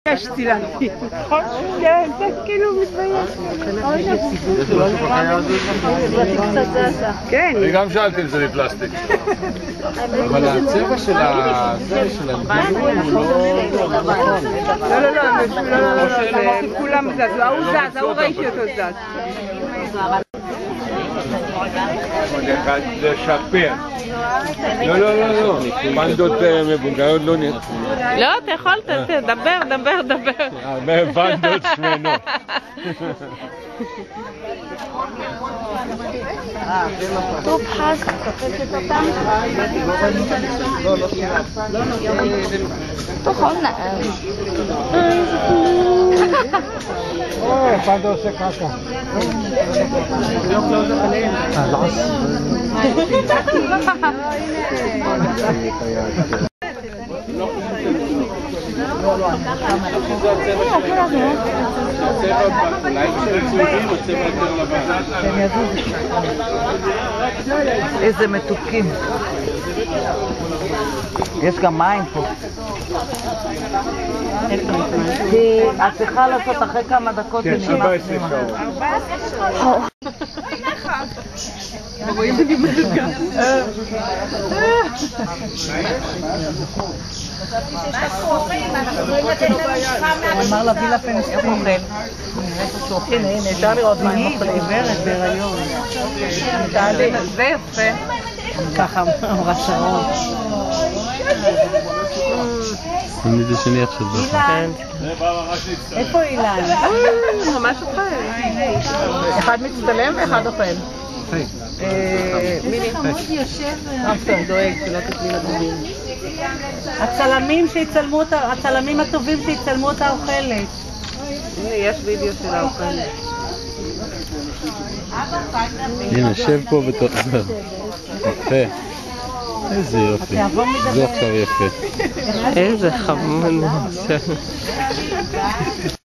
יש צילמתי, נכון? כן, זה כאילו מתבייש. כן. אני גם שאלתי אם זה מפלסטיק. אבל הצבע של הדברים הוא לא, כולם זזו, ההוא זז, ההוא ראיתי אותו זז. לשפר. לא, פנדות מבוגרות לא נראה. לא, אתה יכול, דבר. הרבה פנדות שמנות. טוב, חס, תופסת אותם? תוכל נער. פנדו עושה קקה. איזה מתוקים. יש גם מים פה. כי את צריכה לעשות אחרי כמה דקות. כן, 14 שעות. רואים את זה אמר להביא לפנסטין. הנה, אפשר לראות מה הם אוכלים. עיוורת בהיריון. זה יפה. ככה אמרה שרון. אני זה שני עכשיו. איפה אילן? ממש אוכל. אחד מצטלם ואחד אוכל. מיני אפסון דואג שלא תקלי לדברים. הצלמים הטובים שיצלמו אותה אוכלת. הנה, יש וידאו של האוכלת. הנה, שב פה בתוך זה. יפה. איזה יופי. זה עכשיו יפה. איזה חמוד.